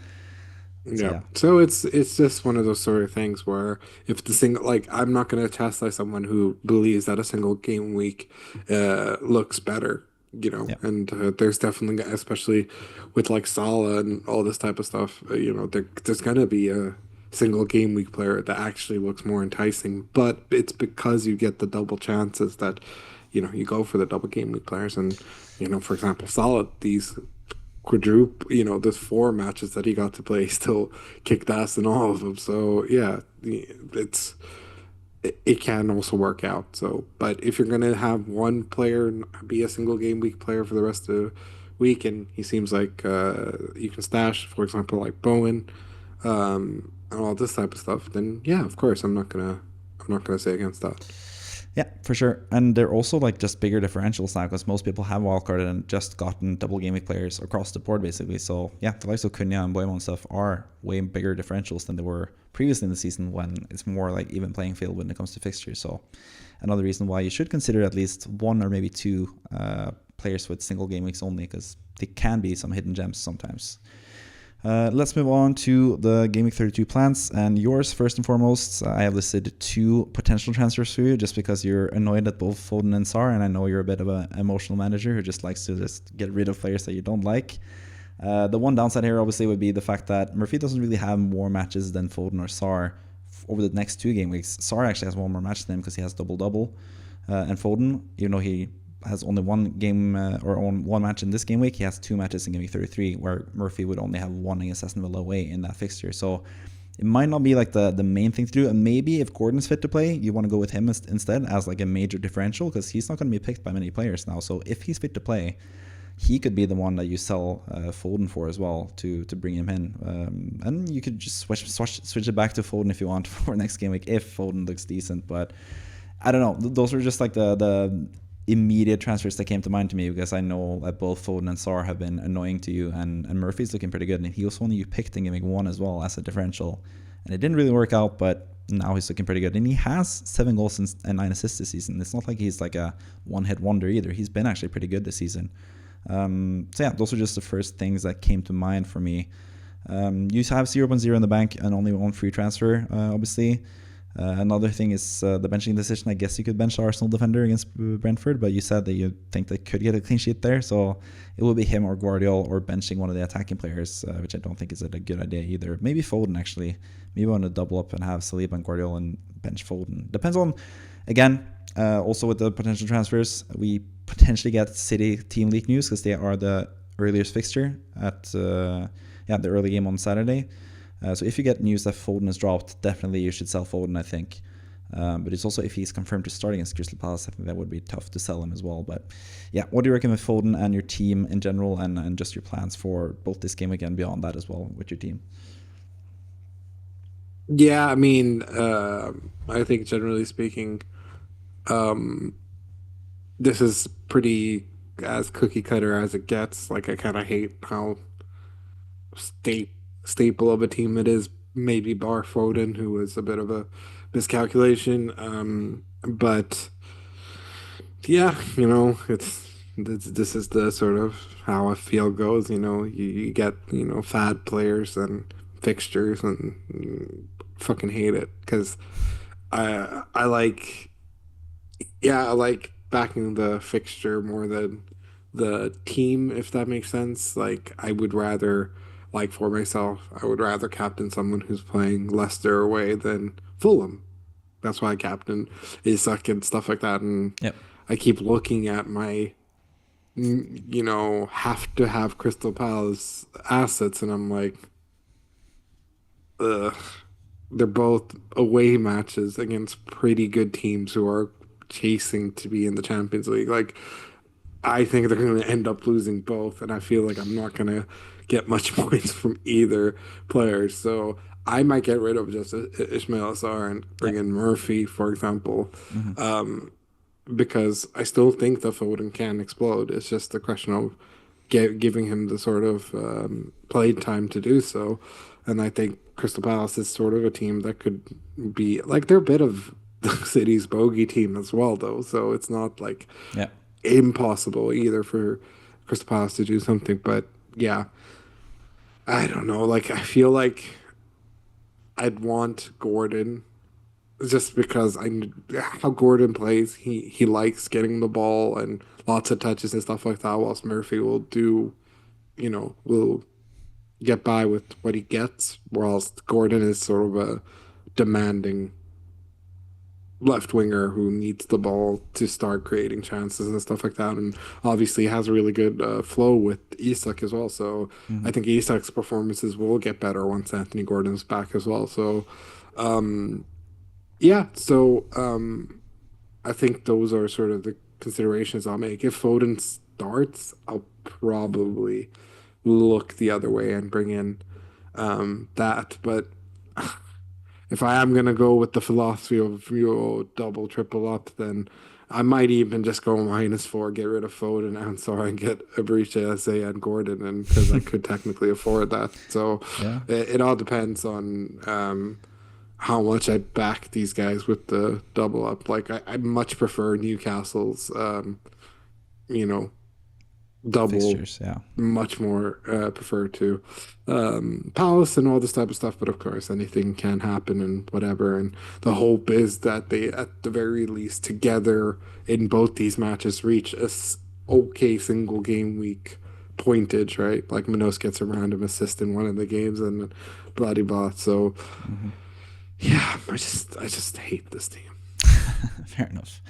So yeah. yeah, So it's just one of those sort of things where if the single like I'm not going to chastise someone who believes that a single game week looks better, yeah, and there's definitely especially with like Salah and all this type of stuff, there's going to be a single game week player that actually looks more enticing, but it's because you get the double chances that you go for the double game week players and for example Salah these quadruple, there's four matches that he got to play, still kicked ass in all of them. So yeah, it can also work out. So, but if you're gonna have one player be a single game week player for the rest of the week, and he seems like you can stash, for example, like Bowen, and all this type of stuff, then yeah, of course, I'm not gonna say against that. yeah, for sure. And they're also like just bigger differentials now because most people have wildcarded and just gotten double game week players across the board basically. So yeah, the likes of Cunha and Boymo and stuff are way bigger differentials than they were previously in the season when it's more like even playing field when it comes to fixtures. So another reason why you should consider at least one or maybe two players with single game weeks only because they can be some hidden gems sometimes. Let's move on to the Game Week 32 plans. And yours, first and foremost, I have listed two potential transfers for you just because you're annoyed at both Foden and Sar. And I know you're a bit of an emotional manager who just likes to just get rid of players that you don't like. The one downside here, obviously, would be the fact that Murphy doesn't really have more matches than Foden or Sar over the next two game weeks. Sar actually has one more match than him because he has double-double. And Foden, even though he has only one game or one match in this game week, he has two matches in game week 33 where Murphy would only have one against Aston Villa away in that fixture. So it might not be like the main thing to do. And maybe if Gordon's fit to play, you want to go with him instead as like a major differential because he's not going to be picked by many players now. So if he's fit to play, he could be the one that you sell Foden for as well to bring him in. And you could just switch it back to Foden if you want for next game week if Foden looks decent. But I don't know. Those are just like the immediate transfers that came to mind to me because I know that both Foden and Sar have been annoying to you, and Murphy's looking pretty good, and he was only you picked in game week one as well as a differential, and it didn't really work out, but now he's looking pretty good, and he has 7 goals and 9 assists this season. It's not like he's like a one-hit wonder either. He's been actually pretty good this season. So yeah, those are just the first things that came to mind for me. You have 0.0 in the bank and only one free transfer, obviously. Another thing is the benching decision. I guess you could bench the Arsenal defender against Brentford, but you said that you think they could get a clean sheet there. So it will be him or Guardiola or benching one of the attacking players, which I don't think is a good idea either. Maybe Foden, actually. Maybe I want to double up and have Saliba and Guardiola and bench Foden. Depends on, again, also with the potential transfers, we potentially get City team leak news because they are the earliest fixture at the early game on Saturday. So if you get news that Foden is dropped, definitely you should sell Foden, I think. But it's also if he's confirmed to start against Crystal Palace, I think that would be tough to sell him as well. But yeah, what do you reckon with Foden and your team in general and just your plans for both this game week and beyond that as well with your team? Yeah, I mean, I think generally speaking, this is pretty as cookie cutter as it gets. Like I kind of hate how sta staple of a team it is. Maybe bar Foden, who was a bit of a miscalculation. But yeah, this is the sort of how a field goes. You get fad players and fixtures and fucking hate it because I like. Yeah, I like backing the fixture more than the team, if that makes sense. Like, I would rather, like, for myself, I would rather captain someone who's playing Leicester away than Fulham. That's why I captain Isak and stuff like that. And Yep. I keep looking at my, have to have Crystal Palace assets, and I'm like, ugh. They're both away matches against pretty good teams who are chasing to be in the Champions League. Like, I think they're going to end up losing both, and I feel like I'm not going to get much points from either player. So I might get rid of just Ismail Assar and Yeah. bring in Murphy, for example, Mm-hmm. because I still think the Foden can explode. It's just a question of giving him the sort of play time to do so. And I think Crystal Palace is sort of a team that could be like they're a bit of the City's bogey team as well, though. So it's not like Yeah. impossible either for Crystal Palace to do something. But yeah, I don't know. Like I feel like I'd want Gordon just because how Gordon plays. He likes getting the ball and lots of touches and stuff like that. Whilst Murphy will do, will get by with what he gets. Whilst Gordon is sort of a demanding left winger who needs the ball to start creating chances and stuff like that, and obviously has a really good flow with Isak as well. So Mm-hmm. I think Isak's performances will get better once Anthony Gordon's back as well. So yeah, so I think those are sort of the considerations I'll make. If Foden starts, I'll probably look the other way and bring in that. But if I am gonna go with the philosophy of double, triple up, then I might even just go -4, get rid of Foden and sorry, and get Abriche, Eze, and Gordon, and because I could technically afford that. So Yeah. it all depends on how much I back these guys with the double up. Like I much prefer Newcastle's, you know, double Fixtures. Yeah. much more prefer to Palace and all this type of stuff. But of course, anything can happen and whatever. And the hope is that they, at the very least, together in both these matches, reach okay single game week pointage, right? Like Manos gets a random assist in one of the games and bloody blah. So Mm-hmm. yeah, I just hate this team. Fair enough.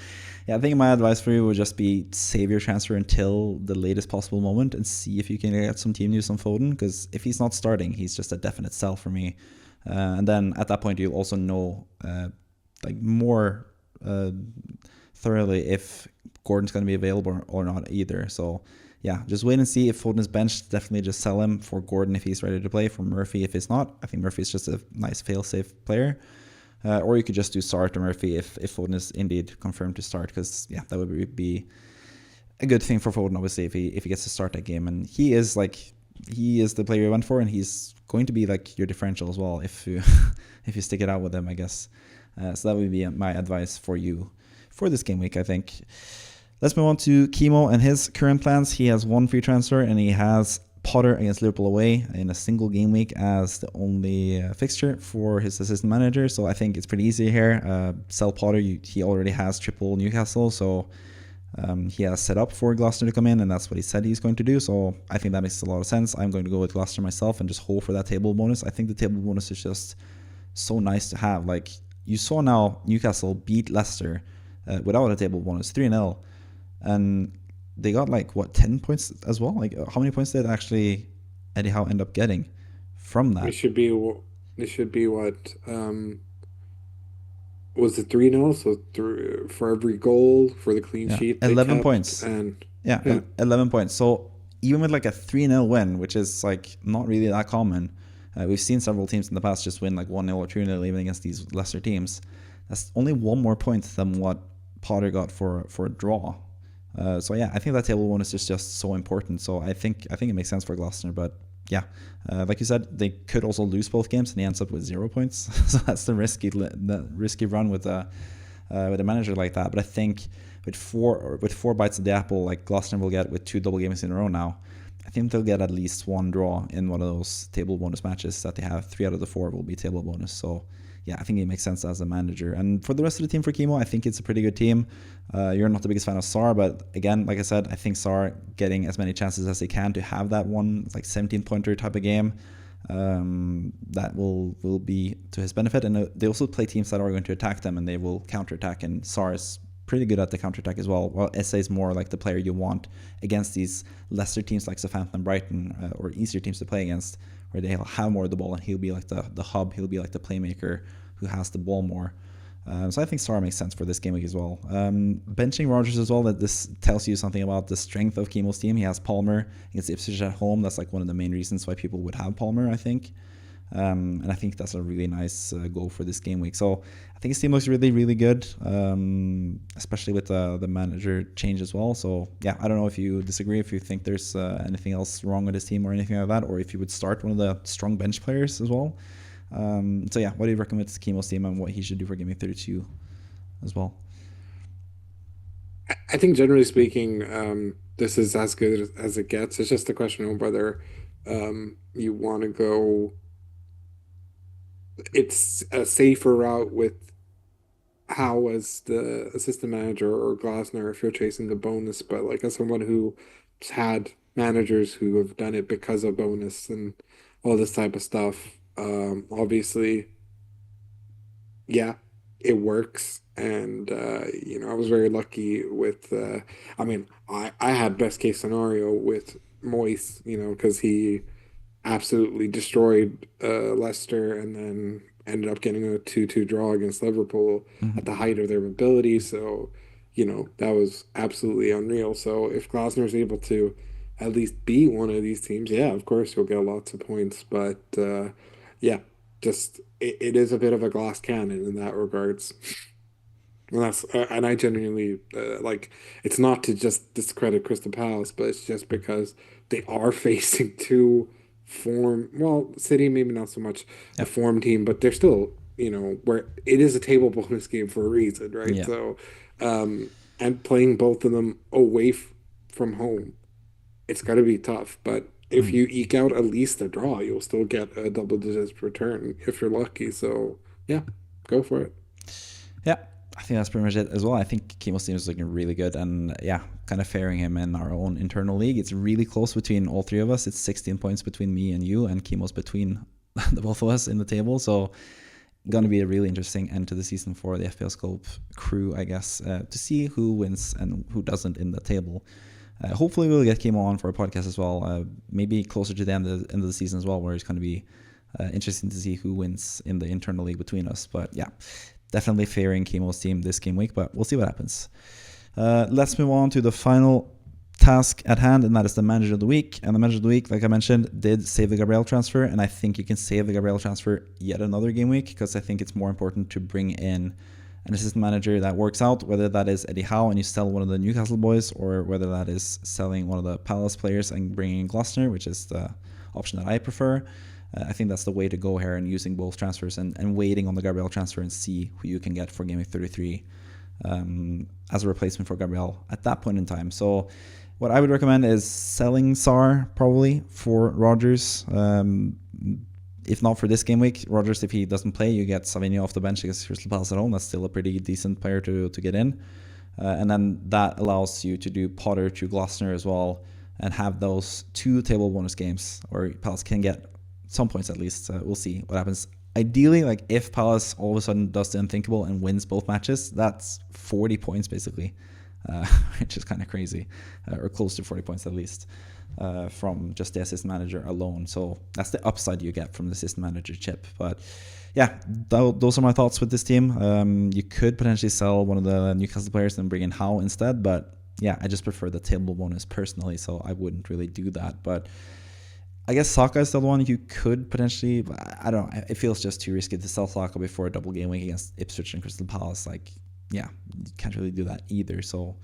Yeah, I think my advice for you would just be save your transfer until the latest possible moment and see if you can get some team news on Foden. Because if he's not starting, he's just a definite sell for me. And then at that point, you'll also know like more thoroughly if Gordon's going to be available or not either. So yeah, just wait and see if Foden is benched. Definitely just sell him for Gordon if he's ready to play. For Murphy if he's not. I think Murphy's just a nice fail-safe player. Or you could just do Sart or Murphy if Foden is indeed confirmed to start, because yeah, that would be a good thing for Foden, obviously, if he gets to start that game. And he is the player you went for, and he's going to be like your differential as well if you if you stick it out with him, I guess. So that would be my advice for you for this game week, I think. Let's move on to Kimo and his current plans. He has one free transfer, and he has Potter against Liverpool away in a single game week as the only fixture for his assistant manager. So I think it's pretty easy here. Sell Potter. He already has triple Newcastle, so he has set up for Gloucester to come in, and that's what he said he's going to do. So I think that makes a lot of sense. I'm going to go with Gloucester myself and just hope for that table bonus. I think the table bonus is just so nice to have. Like, you saw now Newcastle beat Leicester without a table bonus 3-0, and they got 10 points as well. Like, how many points did actually Eddie Howe end up getting from that? It should be what was it 3-0? So for every goal for the clean sheet, they 11 kept, points. and yeah, 11 points. So even with a 3-0 win, which is not really that common, we've seen several teams in the past just win 1-0 or 2-0 even against these lesser teams. That's only one more point than what Potter got for a draw. So yeah, I think that table bonus is just so important. So I think it makes sense for Gloucester. But yeah, like you said, they could also lose both games and he ends up with 0 points. So that's the risky run with a manager like that. But I think with four bites of the apple, like Gloucester will get with 2 double games in a row now, I think they'll get at least one draw in one of those table bonus matches that they have. 3 out of the 4 will be table bonus. So yeah, I think it makes sense as a manager. And for the rest of the team for Kimo, I think it's a pretty good team. You're not the biggest fan of Sar, but again, like I said, I think Sar getting as many chances as he can to have that one 17-pointer type of game, that will be to his benefit. And they also play teams that are going to attack them and they will counterattack. And Sar is pretty good at the counterattack as well. While Esse is more like the player you want against these lesser teams like Southampton, Brighton, or easier teams to play against, where they'll have more of the ball and he'll be like the hub, he'll be like the playmaker who has the ball more. So I think Star makes sense for this game week as well. Benching Rogers as well, that this tells you something about the strength of Kimo's team. He has Palmer against Ipswich at home. That's like one of the main reasons why people would have Palmer, I think. And I think that's a really nice goal for this game week. So I think his team looks really, really good, especially with the manager change as well. So yeah, I don't know if you disagree, if you think there's anything else wrong with his team or anything like that, or if you would start one of the strong bench players as well. So yeah, what do you recommend to Kimo's team and what he should do for Game Week 32 as well? I think generally speaking, this is as good as it gets. It's just a question of whether you want to go. It's a safer route with how as the assistant manager or Glasner if you're chasing the bonus, but like as someone who's had managers who have done it because of bonus and all this type of stuff, obviously, yeah, it works. And I was very lucky with I mean, I had best case scenario with Moise, because he absolutely destroyed Leicester and then ended up getting a 2-2 draw against Liverpool Mm-hmm. at the height of their ability. So, that was absolutely unreal. So if Glasner is able to at least beat one of these teams, yeah, of course he'll get lots of points. But yeah, just it is a bit of a glass cannon in that regards. And I genuinely like it's not to just discredit Crystal Palace, but it's just because they are facing two well, City maybe not so much a Yeah. form team, but they're still, where it is a table bonus game for a reason, right? Yeah. So, and playing both of them away from home, it's got to be tough. But if Mm. you eke out at least a draw, you'll still get a double digits return if you're lucky. So, yeah, go for it. Yeah, I think that's pretty much it as well. I think Kimo's team is looking really good, and yeah, kind of fairing him in our own internal league. It's really close between all three of us. It's 16 points between me and you, and Kimo's between the both of us in the table. So, going to be a really interesting end to the season for the FPL Scope crew, I guess, to see who wins and who doesn't in the table. Hopefully, we'll get Kimo on for a podcast as well, maybe closer to the end of the season as well, where it's going to be interesting to see who wins in the internal league between us. But yeah, definitely favoring Kimo's team this game week, but we'll see what happens. Let's move on to the final task at hand, and that is the manager of the week. And the manager of the week, like I mentioned, did save the Gabriel transfer, and I think you can save the Gabriel transfer yet another game week because I think it's more important to bring in an assistant manager that works out, whether that is Eddie Howe and you sell one of the Newcastle boys, or whether that is selling one of the Palace players and bringing in Glasner, which is the option that I prefer. I think that's the way to go here, and using both transfers and waiting on the Gabriel transfer and see who you can get for Game Week 33 as a replacement for Gabriel at that point in time. So what I would recommend is selling Sar probably for Rogers. If not for this game week, Rogers, if he doesn't play, you get Savinio off the bench against Crystal Palace at home. That's still a pretty decent player to get in. And then that allows you to do Potter to Glasner as well and have those two table bonus games, or Palace can get some points at least. We'll see what happens. Ideally, like if Palace all of a sudden does the unthinkable and wins both matches, that's 40 points basically, which is kind of crazy, or close to 40 points at least, from just the assistant manager alone. So that's the upside you get from the assistant manager chip. But yeah, those are my thoughts with this team. You could potentially sell one of the Newcastle players and bring in Howe instead, but yeah, I just prefer the table bonus personally, so I wouldn't really do that. But I guess Saka is still the one you could potentially, but I don't know. It feels just too risky to sell Saka before a double game week against Ipswich and Crystal Palace. Like, yeah, you can't really do that either. So,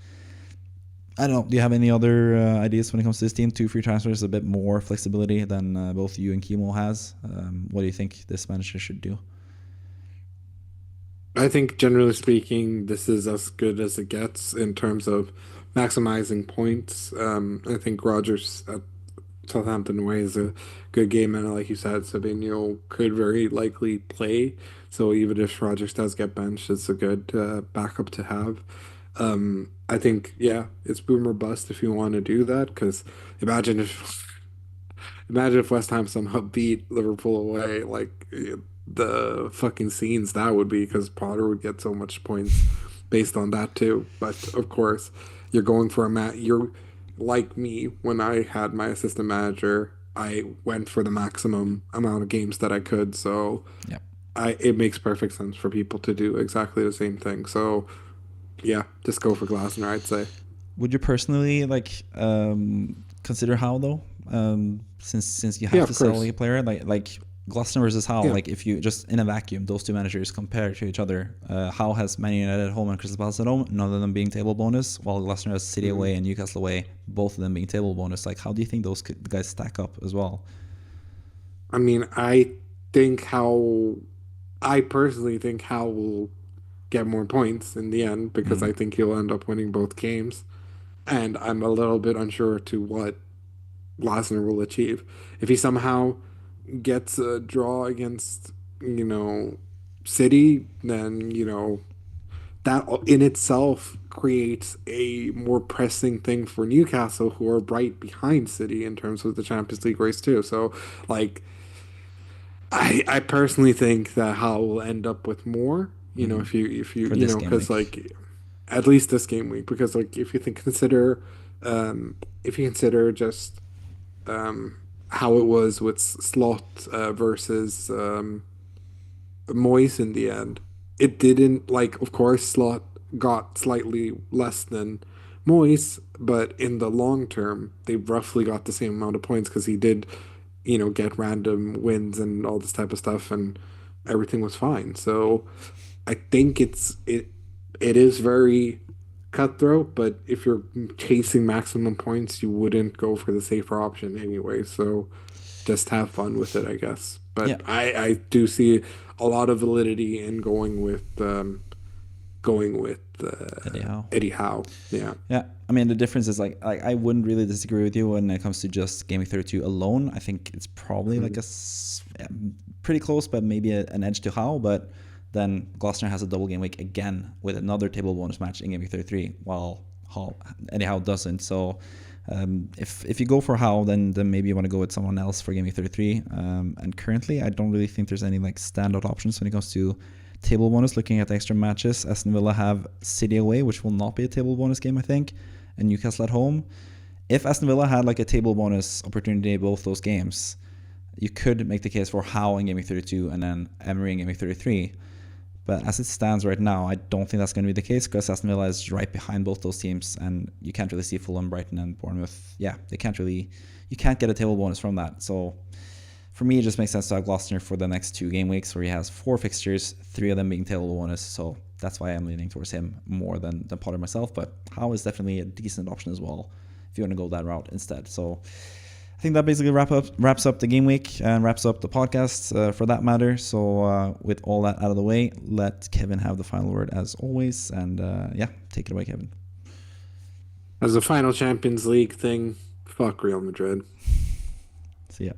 I don't know. Do you have any other ideas when it comes to this team? 2 free transfers, a bit more flexibility than both you and Kimo has. What do you think this manager should do? I think generally speaking, this is as good as it gets in terms of maximizing points. I think Rogers at Southampton away is a good game, and like you said, Sabinho could very likely play. So even if Rogers does get benched, it's a good backup to have. I think yeah, it's boom or bust if you want to do that. Because imagine if imagine if West Ham somehow beat Liverpool away, like the fucking scenes that would be, because Potter would get so much points based on that too. But of course, you're going for a you're like me when I had my assistant manager, I went for the maximum amount of games that I could. So Yeah. it makes perfect sense for people to do exactly the same thing. So yeah, just go for Glasner, I'd say. Would you personally consider Howe though? Since you Yeah, have to of sell course. a player like Glasner versus Howe, Yeah. like if you just in a vacuum, those two managers compare to each other. Howe has Man United at home and Crystal Palace at home, none of them being table bonus, while Glasner has City Mhm. away and Newcastle away, both of them being table bonus. Like, how do you think those guys stack up as well? I mean, I personally think Hal will get more points in the end because Mm, I think he'll end up winning both games. And I'm a little bit unsure to what Glasner will achieve. If he somehow gets a draw against, you know, City, then, that in itself creates a more pressing thing for Newcastle, who are right behind City in terms of the Champions League race too. So, like, I personally think that Hal will end up with more. mm, If you for this game because week. like at least this game week, because like if you think consider if you consider just how it was with Slot versus Moyes in the end. It didn't, like, of course, Slot got slightly less than Moyes, but in the long term, they roughly got the same amount of points because he did, get random wins and all this type of stuff, and everything was fine. So I think it is very cutthroat, but if you're chasing maximum points, you wouldn't go for the safer option anyway. So just have fun with it, I guess. Yeah, But I do see a lot of validity in going with Eddie Howe. Eddie Howe. Yeah. Yeah, I mean the difference is like I wouldn't really disagree with you when it comes to just Game Week 32 alone. I think it's probably like Mhm. pretty close, but maybe an edge to Howe. But then Gloucester has a double game week again with another table bonus match in Game Week 33, while Eddie Howe doesn't. So if you go for Howe, then maybe you want to go with someone else for Game Week 33. And currently, I don't really think there's any like standout options when it comes to table bonus. Looking at the extra matches, Aston Villa have City away, which will not be a table bonus game, I think, and Newcastle at home. If Aston Villa had like a table bonus opportunity in both those games, you could make the case for Howe in Game Week 32 and then Emery in Game Week 33. But as it stands right now, I don't think that's going to be the case because Aston Villa is right behind both those teams, and you can't really see Fulham, Brighton, and Bournemouth. Yeah, you can't get a table bonus from that. So for me, it just makes sense to have Gloucester for the next 2 game weeks where he has 4 fixtures, 3 of them being table bonus. So that's why I'm leaning towards him more than Potter myself. But Howe is definitely a decent option as well if you want to go that route instead. So I think that basically wraps up the game week and wraps up the podcast for that matter. So with all that out of the way, let Kevin have the final word as always. And yeah, take it away, Kevin. As a final Champions League thing, fuck Real Madrid. See ya.